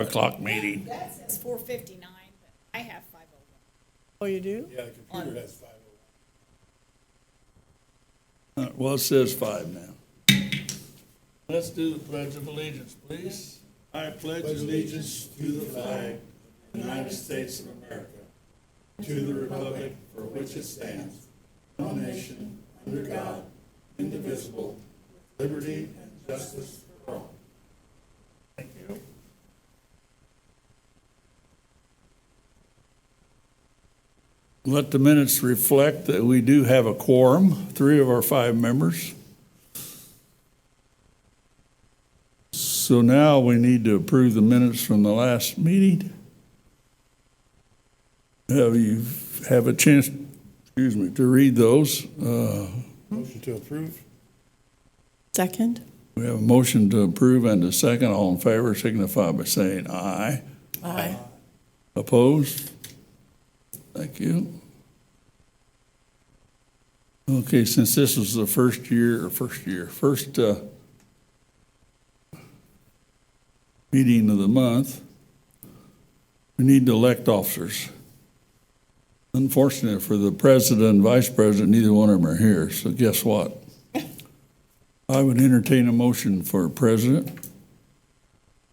o'clock meeting. That says 4:59, but I have 5:01. Oh, you do? Yeah, the computer has 5:01. Well, it says 5 now. Let's do the Pledge of Allegiance, please. I pledge Allegiance to the flag of the United States of America, to the republic for which it stands, one nation, under God, indivisible, with liberty and justice for all. Thank you. Let the minutes reflect that we do have a quorum, 3 of our 5 members. So now we need to approve the minutes from the last meeting. You have a chance, to read those. Motion to approve? Second? We have a motion to approve and a second. All in favor signify by saying aye. Aye. Opposed? Thank you. Okay, since this was the first meeting of the month, we need to elect officers. Unfortunately for the president and vice president, neither one of them are here, so guess what? I would entertain a motion for president.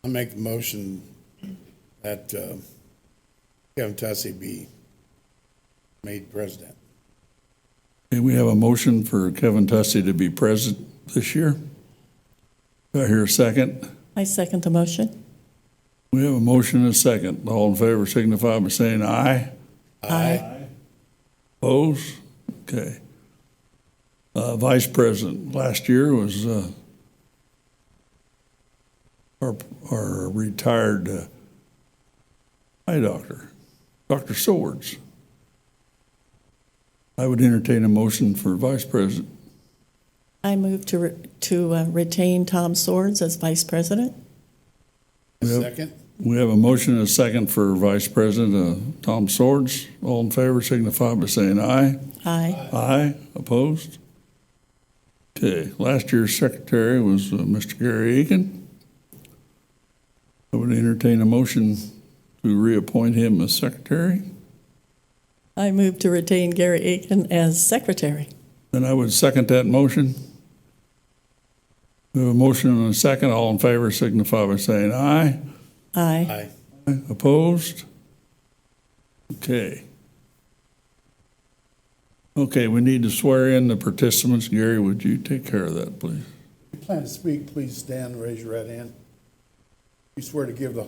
I make the motion that Kevin Tussey be made president. Okay, we have a motion for Kevin Tussey to be president this year. Do I hear a second? I second the motion. We have a motion and a second. All in favor signify by saying aye. Aye. Opposed? Okay. Vice President last year was our retired eye doctor, Dr. Swords. I would entertain a motion for Vice President. I move to retain Tom Swords as vice president. Second? We have a motion and a second for Vice President Tom Swords. All in favor signify by saying aye. Aye. Aye. Opposed? Okay. Last year's secretary was Mr. Gary Aiken. I would entertain a motion to reappoint him as secretary. I move to retain Gary Aiken as secretary. And I would second that motion. We have a motion and a second. All in favor signify by saying aye. Aye. Aye. Opposed? Okay. Okay, we need to swear in the participants. Gary, would you take care of that, please? If you plan to speak, please stand and raise your right hand. You swear to give the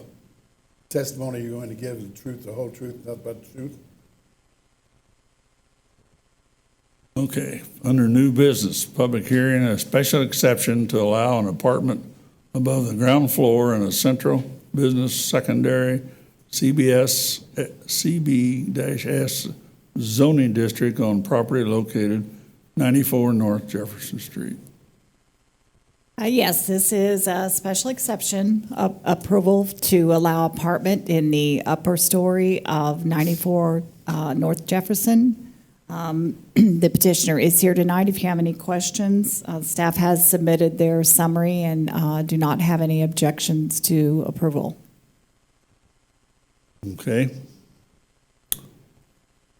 testimony you're going to give, the truth, the whole truth, nothing but the truth? Okay, under new business, public hearing, a special exception to allow an apartment above the ground floor in a central business secondary CB-S zoning district on property located 94 North Jefferson Street. Yes, this is a special exception approval to allow apartment in the upper story of 94 North Jefferson. The petitioner is here tonight. If you have any questions, staff has submitted their summary and do not have any objections to approval. Okay.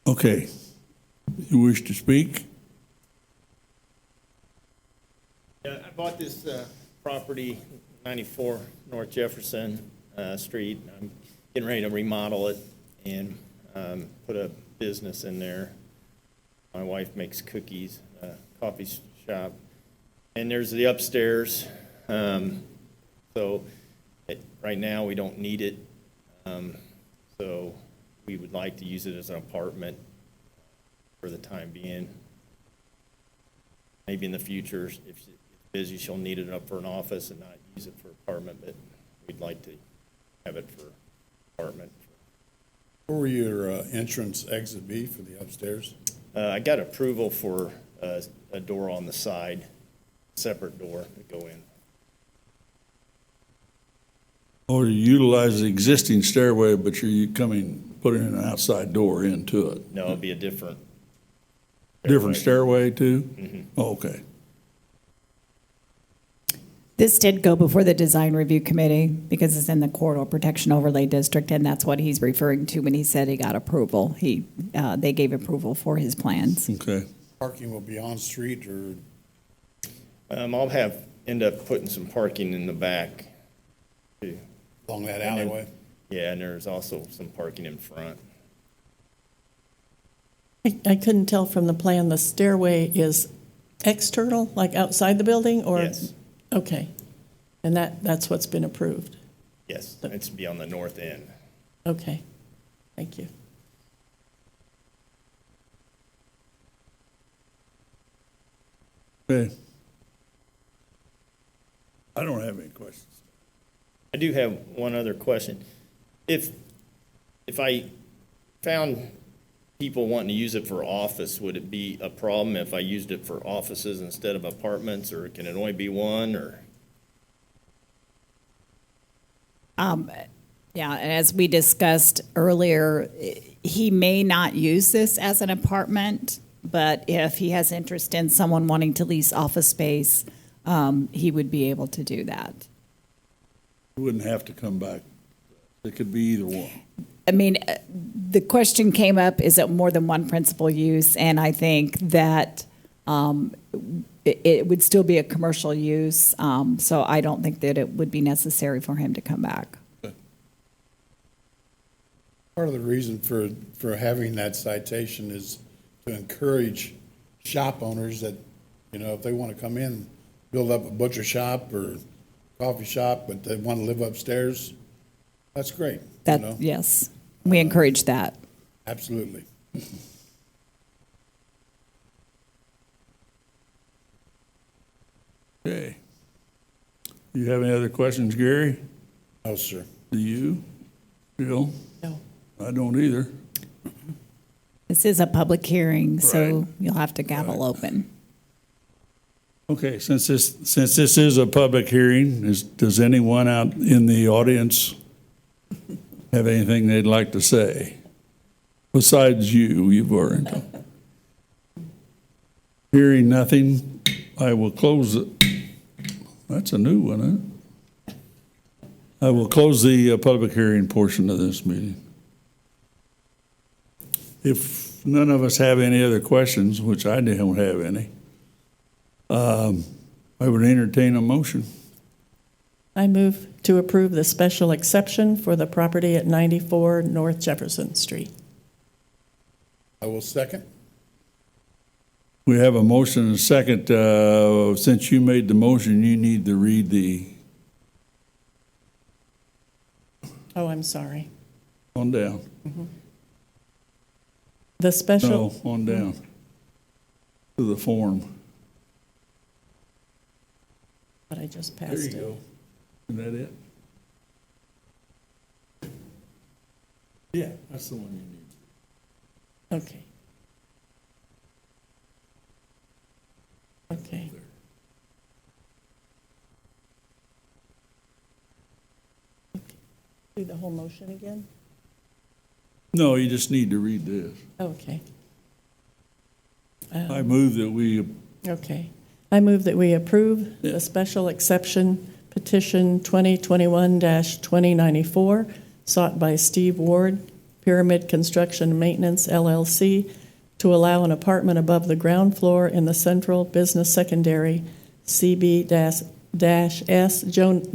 Okay. You wish to speak? Yeah, I bought this property, 94 North Jefferson Street. I'm getting ready to remodel it and put a business in there. My wife makes cookies, coffee shop. And there's the upstairs. Right now, we don't need it. So we would like to use it as an apartment for the time being. Maybe in the future, if it's busy, she'll need it up for an office and not use it for apartment, but we'd like to have it for apartment. Where will your entrance exit be for the upstairs? I got approval for a door on the side, separate door to go in. Or you utilize the existing stairway, but you're putting an outside door into it? No, it'll be a different. Different stairway too? Mhm. Oh, okay. This did go before the design review committee because it's in the corridor protection overlay district, and that's what he's referring to when he said he got approval. They gave approval for his plans. Okay. Parking will be on street or, I'll end up putting some parking in the back too. along that And then- alleyway? Yeah, and there's also some parking in front. I couldn't tell from the plan, the stairway is external, like outside the building, or? Yes, Okay. And that's what's been approved? yes, it's to be on the north end. Okay. Thank you. Okay. I don't have any questions. I do have one other question. If I found people wanting to use it for office, would it be a problem if I used it for offices instead of apartments, or can it only be one, or? Yeah, and as we discussed earlier, he may not use this as an apartment, but if he has interest in someone wanting to lease office space, he would be able to do that. You wouldn't have to come back. It could be either one. I mean, the question came up, is it more than one principal use? And I think that it would still be a commercial use, so I don't think that it would be necessary for him to come back. Part of the reason for having that citation is to encourage shop owners that, if they want to come in, build up a butcher shop or coffee shop, but they want to live upstairs, that's great, Yes, we encourage that. Absolutely. Okay. You have any other questions, Gary? No, sir. Do you? Bill? No. I don't either. This is a public hearing, so Right. you'll have to gavel open. Okay, since this is a public hearing, does anyone out in the audience have anything they'd like to say? Besides you've already. Hearing nothing, I will close it. That's a new one, huh? I will close the public hearing portion of this meeting. If none of us have any other questions, which I don't have any, I would entertain a motion. I move to approve the special exception for the property at 94 North Jefferson Street. I will second. We have a motion and a second. Since you made the motion, you need to read the, Oh, I'm sorry. on down. The special, No, on down. To the form. but I just There passed you it. go. Isn't that it? Yeah, that's the one you need. Okay. Okay. Do the whole motion again? No, you just need to read this. Okay. I move that we, Okay. I move that we approve Yeah. the special exception petition 2021-2094 sought by Steve Ward, Pyramid Construction and Maintenance LLC, to allow an apartment above the ground floor in the Central Business Secondary CB-S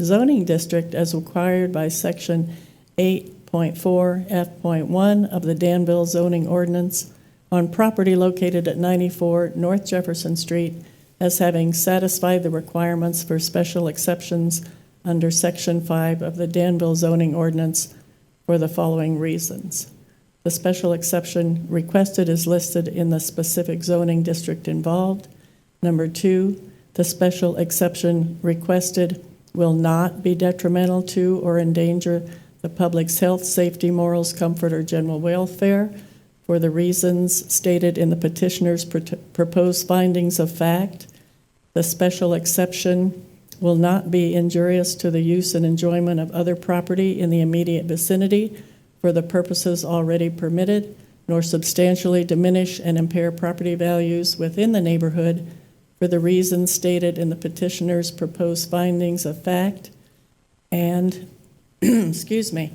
zoning district as required by Section 8.4 F.1 of the Danville zoning ordinance on property located at 94 North Jefferson Street as having satisfied the requirements for special exceptions under Section 5 of the Danville zoning ordinance for the following reasons. The special exception requested is listed in the specific zoning district involved. Number 2, the special exception requested will not be detrimental to or endanger the public's health, safety, morals, comfort, or general welfare for the reasons stated in the petitioner's proposed findings of fact. The special exception will not be injurious to the use and enjoyment of other property in the immediate vicinity for the purposes already permitted, nor substantially diminish and impair property values within the neighborhood for for the reasons stated in the petitioner's proposed findings of fact, and, excuse me,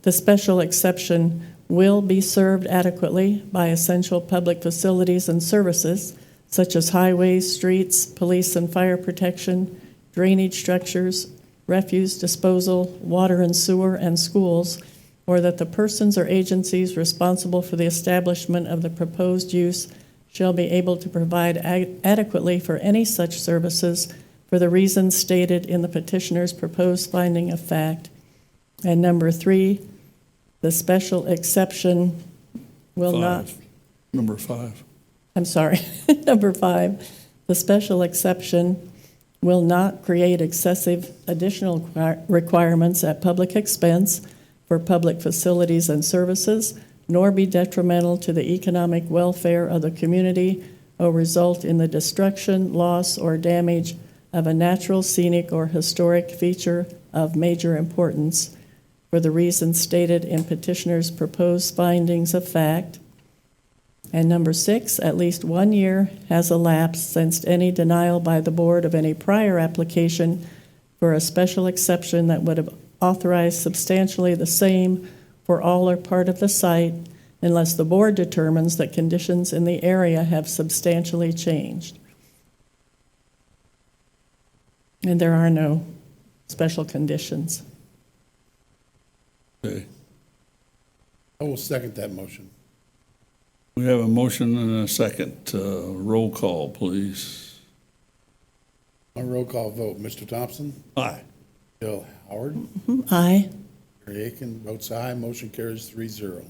the special exception will be served adequately by essential public facilities and services such as highways, streets, police and fire protection, drainage structures, refuse disposal, water and sewer, and schools, or that the persons or agencies responsible for the establishment of the proposed use shall be able to provide adequately for any such services for the reasons stated in the petitioner's proposed finding of fact. And number 3, the special exception will not. Number 5. I'm sorry, number 5, the special exception will not create excessive additional requirements at public expense for public facilities and services, nor be detrimental to the economic welfare of the community or result in the destruction, loss, or damage of a natural, scenic, or historic feature of major importance for the reasons stated in petitioner's proposed findings of fact. And number 6, at least 1 year has elapsed since any denial by the board of any prior application for a special exception that would have authorized substantially the same for all or part of the site unless the board determines that conditions in the area have substantially changed. And there are no special conditions. Okay. I will second that motion. We have a motion and a second. Roll call, please. On roll call vote, Mr. Thompson, Aye. Bill Howard, Aye. Gary Aiken votes aye, motion carries 3-0.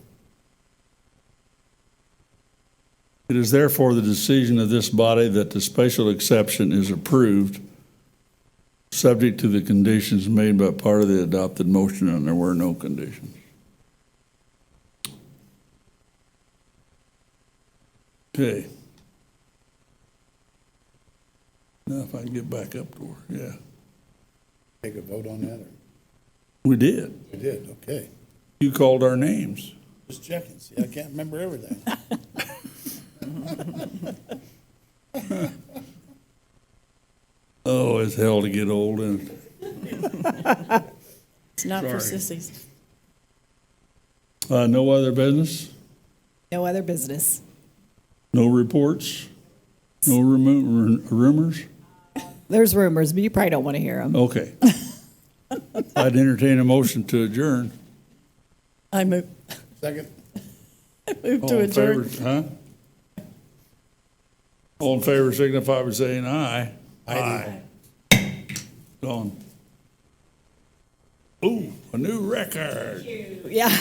It is therefore the decision of this body that the special exception is approved, subject to the conditions made by part of the adopted motion, and there were no conditions. Okay. Now if I can get back up to her, yeah. Take a vote on that, or? We did. We did, okay. You called our names. Just checking, see, I can't remember everything. Oh, it's hell to get old and It's not for Sorry. sissies. no other business? No other business. No reports? No rumors? There's rumors, but you probably don't want to hear them. Okay. I'd entertain a motion to adjourn. I move Second? to All in adjourn. favor, huh? All in favor signify by saying aye. Aye. Gone. Ooh, a new record. Yeah.